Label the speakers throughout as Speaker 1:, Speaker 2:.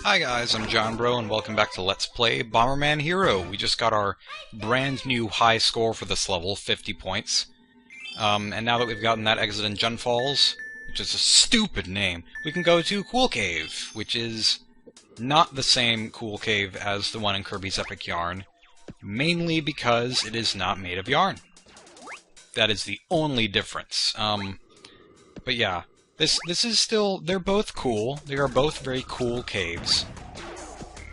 Speaker 1: Hi guys, I'm John Bro, and welcome back to Let's Play Bomberman Hero. We just got our brand new high score for this level, 50 points. And now that we've gotten that exit in Jun Falls, which is a stupid name, we can go to Cool Cave, which is not the same Cool Cave as the one in Kirby's Epic Yarn, mainly because it is not made of yarn. That is the only difference. But yeah. This is still... they're both cool. They are both very cool caves.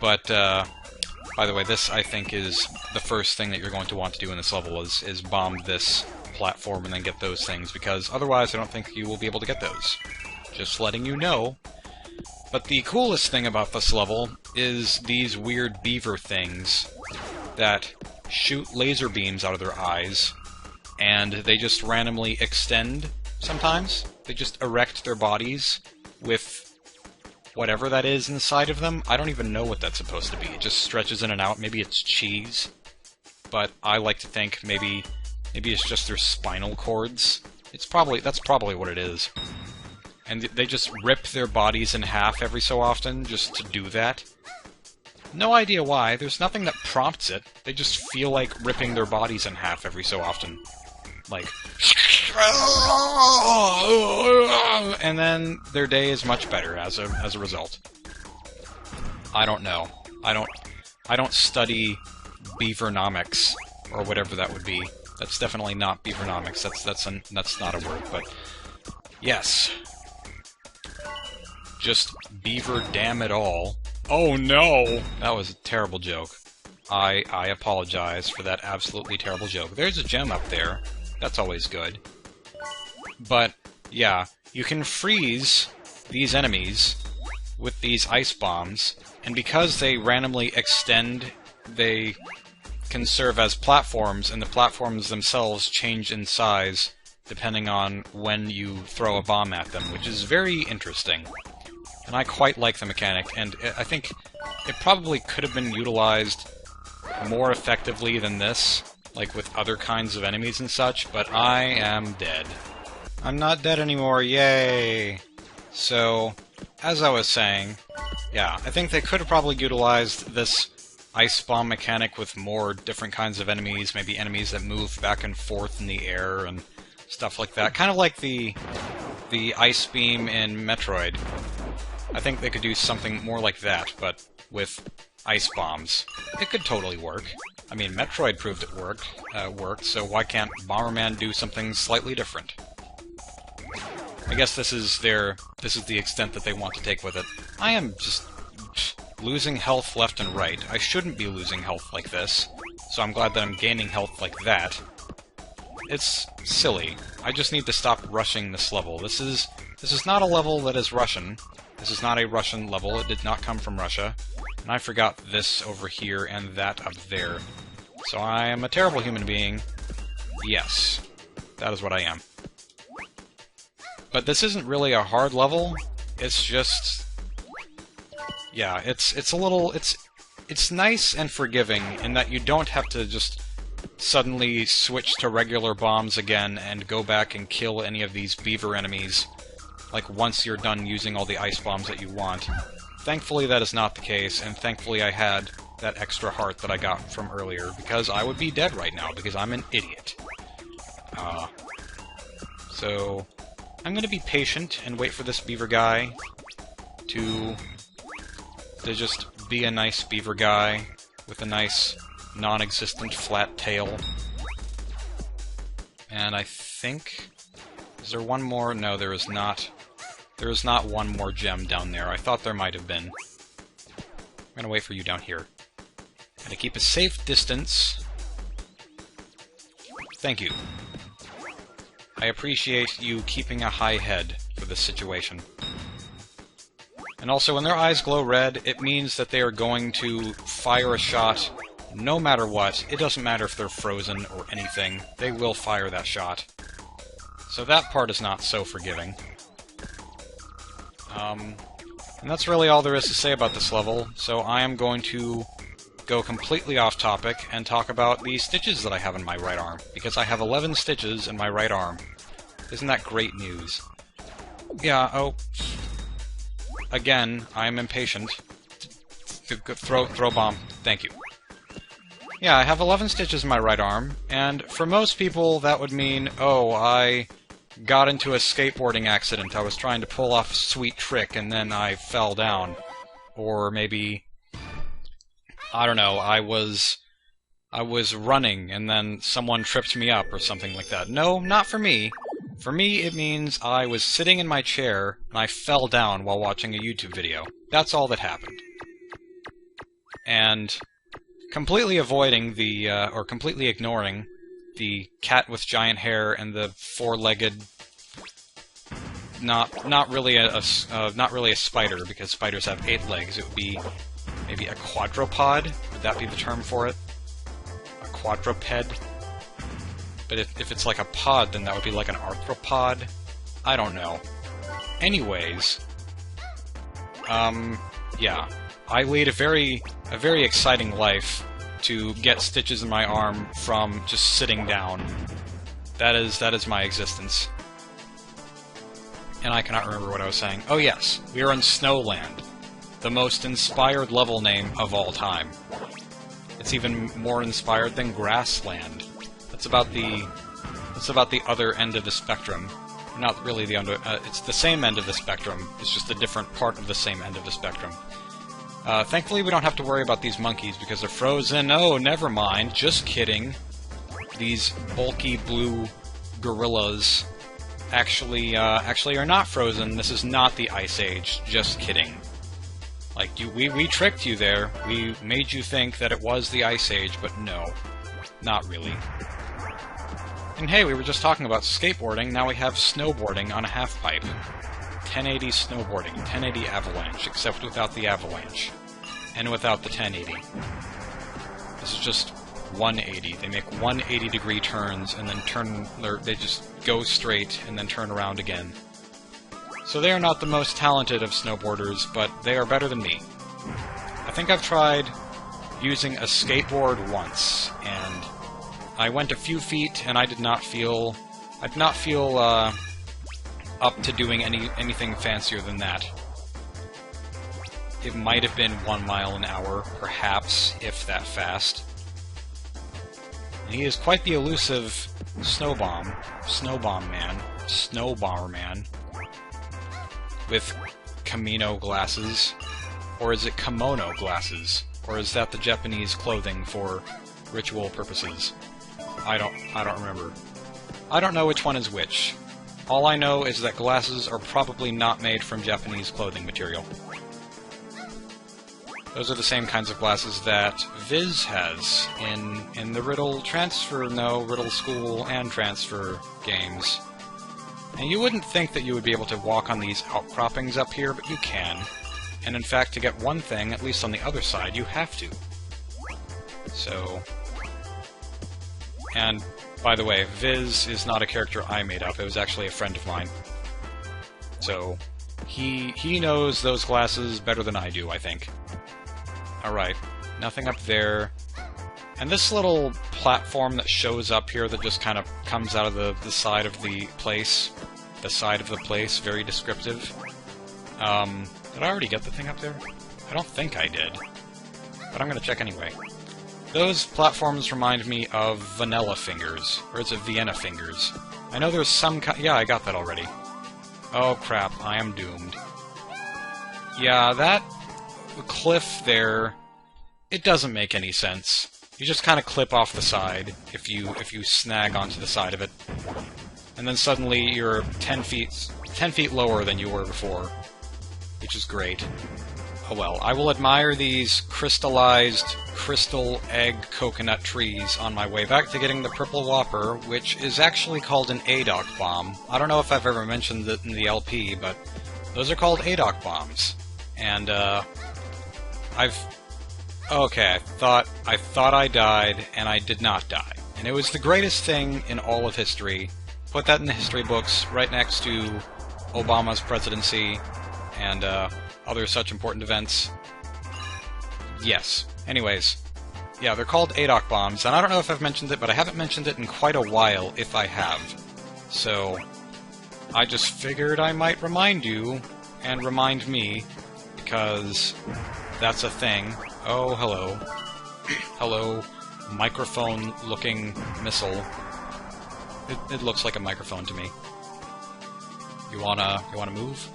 Speaker 1: But, by the way, this, I think, is the first thing that you're going to want to do in this level, is bomb this platform and then get those things, because otherwise I don't think you will be able to get those. Just letting you know. But the coolest thing about this level is these weird beaver things that shoot laser beams out of their eyes, and they just randomly extend sometimes. They just erect their bodies with whatever that is inside of them. I don't even know what that's supposed to be. It just stretches in and out. Maybe it's cheese. But I like to think maybe it's just their spinal cords. That's probably what it is. And they just rip their bodies in half every so often just to do that. No idea why. There's nothing that prompts it. They just feel like ripping their bodies in half every so often. Like... and then their day is much better as a result. I don't know. I don't study beavernomics or whatever that would be. That's definitely not beavernomics. That's not a word. But yes, just beaver damn it all. Oh no, that was a terrible joke. I apologize for that absolutely terrible joke. There's a gem up there. That's always good. But, yeah, you can freeze these enemies with these ice bombs, and because they randomly extend, they can serve as platforms, and the platforms themselves change in size depending on when you throw a bomb at them, which is very interesting. And I quite like the mechanic, and I think it probably could have been utilized more effectively than this, like with other kinds of enemies and such, but I am dead. I'm not dead anymore, yay! So, as I was saying, yeah, I think they could have probably utilized this ice bomb mechanic with more different kinds of enemies, maybe enemies that move back and forth in the air and stuff like that. Kind of like the ice beam in Metroid. I think they could do something more like that, but with ice bombs. It could totally work. I mean, Metroid proved it worked, so why can't Bomberman do something slightly different? I guess this is the extent that they want to take with it. I am just losing health left and right. I shouldn't be losing health like this, so I'm glad that I'm gaining health like that. It's silly. I just need to stop rushing this level. This is not a level that is Russian. This is not a Russian level. It did not come from Russia. And I forgot this over here and that up there. So I am a terrible human being. Yes. That is what I am. But this isn't really a hard level. It's just... yeah, it's a little... It's nice and forgiving in that you don't have to just suddenly switch to regular bombs again and go back and kill any of these beaver enemies, like once you're done using all the ice bombs that you want. Thankfully that is not the case, and thankfully I had that extra heart that I got from earlier, because I would be dead right now, because I'm an idiot. So, I'm gonna be patient and wait for this beaver guy to just be a nice beaver guy with a nice non-existent flat tail. And I think... is there one more? No, there is not. There is not one more gem down there. I thought there might have been. I'm gonna wait for you down here. Gonna keep a safe distance. Thank you. I appreciate you keeping a high head for this situation. And also, when their eyes glow red, it means that they are going to fire a shot no matter what. It doesn't matter if they're frozen or anything. They will fire that shot. So that part is not so forgiving. And that's really all there is to say about this level, so I am going to go completely off topic and talk about the stitches that I have in my right arm, because I have 11 stitches in my right arm. Isn't that great news? Yeah, oh... Again, I am impatient. throw bomb. Thank you. Yeah, I have 11 stitches in my right arm, and for most people that would mean, oh, I got into a skateboarding accident. I was trying to pull off a sweet trick, and then I fell down. Or maybe, I don't know, I was running, and then someone tripped me up, or something like that. No, not for me. For me, it means I was sitting in my chair, and I fell down while watching a YouTube video. That's all that happened. And completely avoiding the, or completely ignoring the cat with giant hair and the four-legged, not really a spider, because spiders have 8 legs. It would be maybe a quadrupod. Would that be the term for it? A quadruped? But if it's like a pod, then that would be like an arthropod? I don't know. Anyways, yeah. I lead a very exciting life to get stitches in my arm from just sitting down. That is my existence. And I cannot remember what I was saying. Oh yes, we are in Snowland, the most inspired level name of all time. It's even more inspired than Grassland. That's about the other end of the spectrum. Not really the under. It's the same end of the spectrum. It's just a different part of the same end of the spectrum. Thankfully, we don't have to worry about these monkeys because they're frozen. Oh, never mind. Just kidding. These bulky blue gorillas actually are not frozen. This is not the Ice Age. Just kidding. Like, we tricked you there. We made you think that it was the Ice Age, but no. Not really. And hey, we were just talking about skateboarding. Now we have snowboarding on a half-pipe. 1080 snowboarding, 1080 avalanche, except without the avalanche. And without the 1080. This is just 180. They make 180-degree turns, and then they just go straight, and then turn around again. So they are not the most talented of snowboarders, but they are better than me. I think I've tried using a skateboard once, and I went a few feet, and I did not feel up to doing anything fancier than that. It might have been 1 mile an hour, perhaps, if that fast. And he is quite the elusive Snowbomberman, with Kamino glasses, or is it kimono glasses, or is that the Japanese clothing for ritual purposes? I don't remember. I don't know which one is which. All I know is that glasses are probably not made from Japanese clothing material. Those are the same kinds of glasses that Viz has in the Riddle School and Transfer games. And you wouldn't think that you would be able to walk on these outcroppings up here, but you can. And in fact, to get one thing, at least on the other side, you have to. So... And, by the way, Viz is not a character I made up, it was actually a friend of mine. So, he knows those glasses better than I do, I think. Alright, nothing up there. And this little platform that shows up here that just kind of comes out of the side of the place. The side of the place, very descriptive. Did I already get the thing up there? I don't think I did. But I'm gonna check anyway. Those platforms remind me of Vanilla Fingers, or is it Vienna Fingers? I know there's some yeah, I got that already. Oh crap, I am doomed. Yeah, that cliff there, it doesn't make any sense. You just kind of clip off the side if you snag onto the side of it. And then suddenly you're 10 feet lower than you were before, which is great. Oh well, I will admire these crystallized crystal egg coconut trees on my way back to getting the Purple Whopper, which is actually called an ADOC bomb. I don't know if I've ever mentioned it in the LP, but those are called ADOC bombs. And, okay, I thought I died, and I did not die. And it was the greatest thing in all of history. Put that in the history books, right next to Obama's presidency, and, other such important events. Yes. Anyways, yeah, they're called ADOC bombs, and I don't know if I've mentioned it, but I haven't mentioned it in quite a while, if I have. So, I just figured I might remind you, and remind me, because that's a thing. Oh, hello. Hello, microphone-looking missile. It looks like a microphone to me. You wanna move?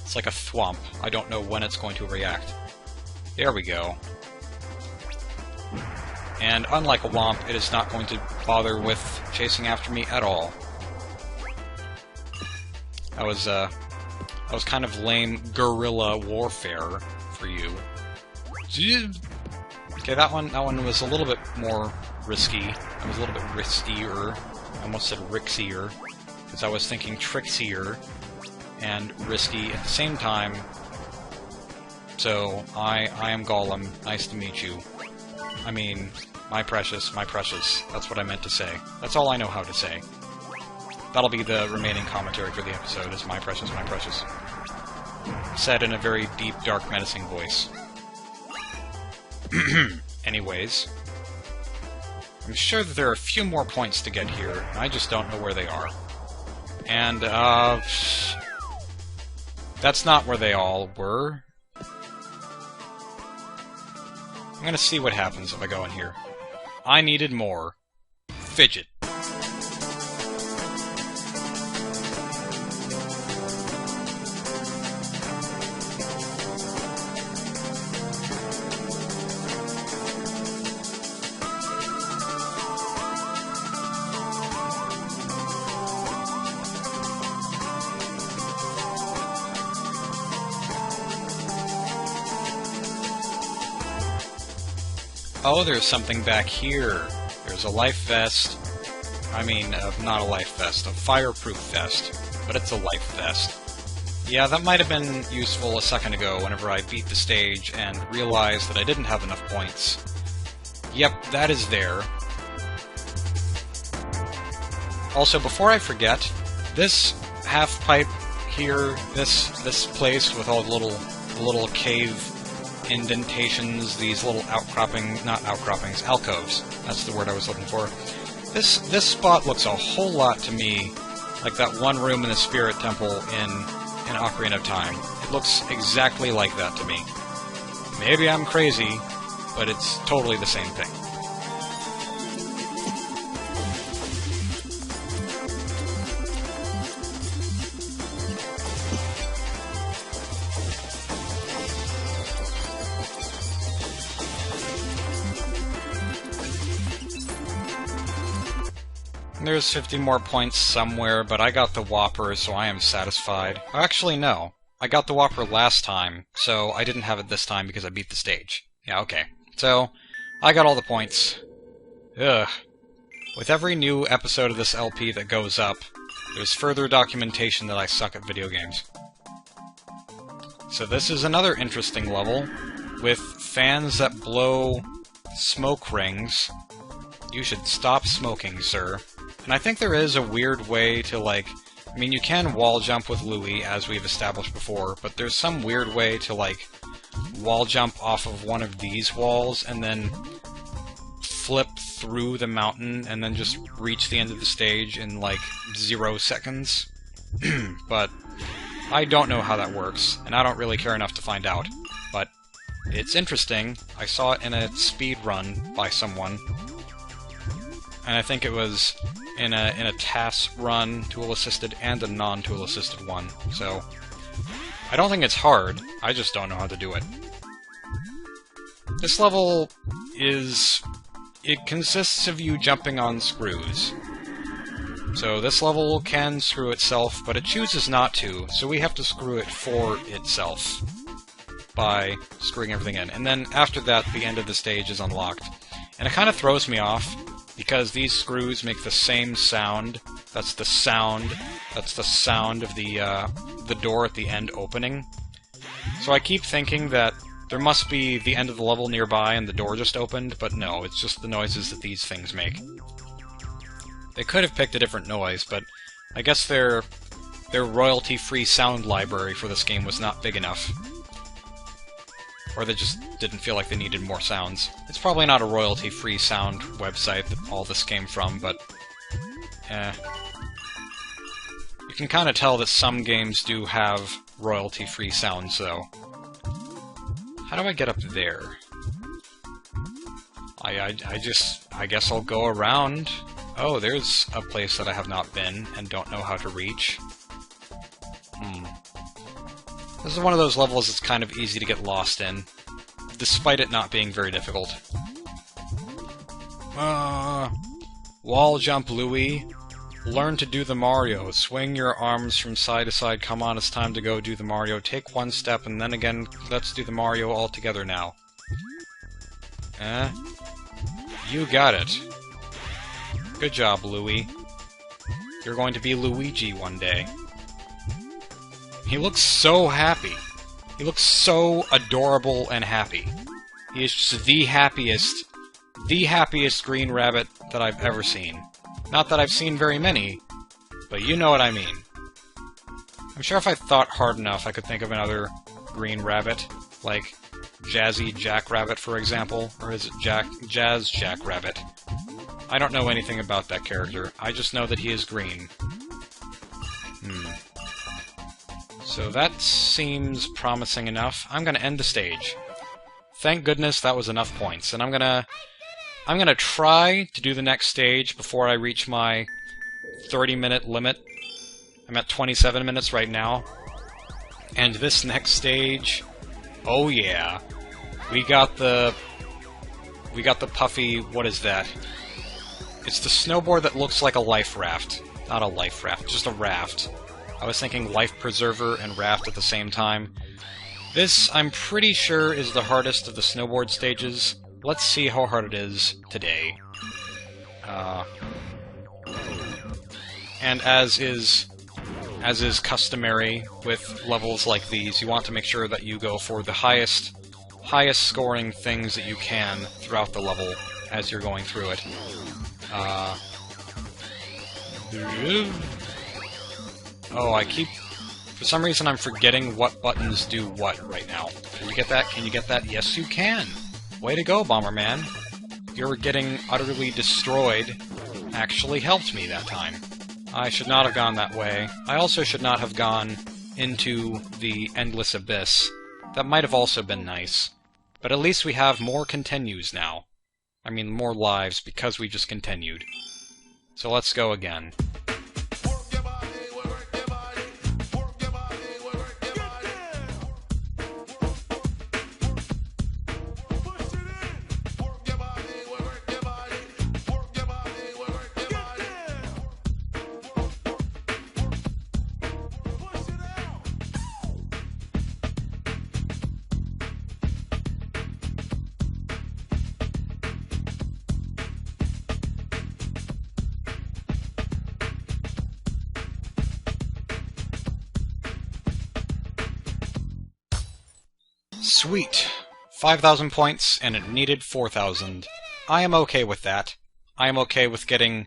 Speaker 1: It's like a thwomp. I don't know when it's going to react. There we go. And unlike a womp, it is not going to bother with chasing after me at all. That was kind of lame guerrilla warfare for you. Okay, that one was a little bit more risky. It was a little bit riskier. I almost said rixier, because I was thinking trixier and risky at the same time. So, I am Gollum. Nice to meet you. I mean, my precious, my precious. That's what I meant to say. That's all I know how to say. That'll be the remaining commentary for the episode, is my precious, my precious. Said in a very deep, dark, menacing voice. Anyways, I'm sure that there are a few more points to get here, and I just don't know where they are. And, that's not where they all were. I'm gonna see what happens if I go in here. I needed more fidget. Oh, there's something back here. There's a life vest. I mean, not a life vest, a fireproof vest. But it's a life vest. Yeah, that might have been useful a second ago whenever I beat the stage and realized that I didn't have enough points. Yep, that is there. Also, before I forget, this half pipe here, this place with all the little cave indentations, these little alcoves. That's the word I was looking for. This spot looks a whole lot to me like that one room in the Spirit Temple in Ocarina of Time. It looks exactly like that to me. Maybe I'm crazy, but it's totally the same thing. There's 50 more points somewhere, but I got the Whopper, so I am satisfied. Actually, no. I got the Whopper last time, so I didn't have it this time because I beat the stage. Yeah, okay. So, I got all the points. Ugh. With every new episode of this LP that goes up, there's further documentation that I suck at video games. So this is another interesting level, with fans that blow smoke rings. You should stop smoking, sir. And I think there is a weird way to, like... I mean, you can wall jump with Louie, as we've established before, but there's some weird way to, like, wall jump off of one of these walls, and then flip through the mountain, and then just reach the end of the stage in, like, 0 seconds. But I don't know how that works, and I don't really care enough to find out. But it's interesting. I saw it in a speed run by someone. And I think it was in a TAS run, tool-assisted, and a non-tool-assisted one. So, I don't think it's hard, I just don't know how to do it. This level it consists of you jumping on screws. So this level can screw itself, but it chooses not to, so we have to screw it for itself by screwing everything in. And then after that, the end of the stage is unlocked. And it kind of throws me off, because these screws make the same sound. That's the sound of the door at the end opening. So I keep thinking that there must be the end of the level nearby and the door just opened, but no, it's just the noises that these things make. They could have picked a different noise, but I guess their royalty-free sound library for this game was not big enough. Or they just didn't feel like they needed more sounds. It's probably not a royalty-free sound website that all this came from, but... You can kind of tell that some games do have royalty-free sounds, though. How do I get up there? I guess I'll go around. Oh, there's a place that I have not been and don't know how to reach. This is one of those levels that's kind of easy to get lost in, despite it not being very difficult. Wall jump, Louie. Learn to do the Mario. Swing your arms from side to side. Come on, it's time to go do the Mario. Take one step, and then again, let's do the Mario all together now. You got it. Good job, Louie. You're going to be Luigi one day. He looks so happy. He looks so adorable and happy. He is just the happiest green rabbit that I've ever seen. Not that I've seen very many, but you know what I mean. I'm sure if I thought hard enough, I could think of another green rabbit, like Jazzy Jackrabbit, for example, or is it Jazz Jackrabbit? I don't know anything about that character. I just know that he is green. So that seems promising enough. I'm gonna end the stage. Thank goodness that was enough points, and I'm gonna try to do the next stage before I reach my 30-minute limit. I'm at 27 minutes right now. And this next stage, oh yeah. We got the Puffy, what is that? It's the snowboard that looks like a life raft. Not a life raft, just a raft. I was thinking life preserver and raft at the same time. This, I'm pretty sure, is the hardest of the snowboard stages. Let's see how hard it is today. And as is customary with levels like these, you want to make sure that you go for the highest scoring things that you can throughout the level as you're going through it. Oh, for some reason I'm forgetting what buttons do what right now. Can you get that? Can you get that? Yes, you can! Way to go, Bomberman. Your getting utterly destroyed actually helped me that time. I should not have gone that way. I also should not have gone into the endless abyss. That might have also been nice. But at least we have more continues now. I mean, more lives, because we just continued. So let's go again. Sweet. 5,000 points, and it needed 4,000. I am okay with that. I am okay with getting...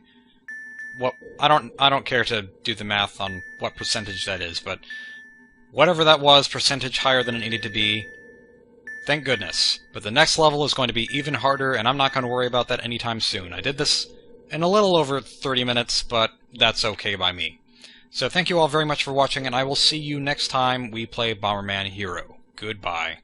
Speaker 1: what... I don't care to do the math on what percentage that is, but... whatever that was, percentage higher than it needed to be... thank goodness. But the next level is going to be even harder, and I'm not going to worry about that anytime soon. I did this in a little over 30 minutes, but that's okay by me. So thank you all very much for watching, and I will see you next time we play Bomberman Hero. Goodbye.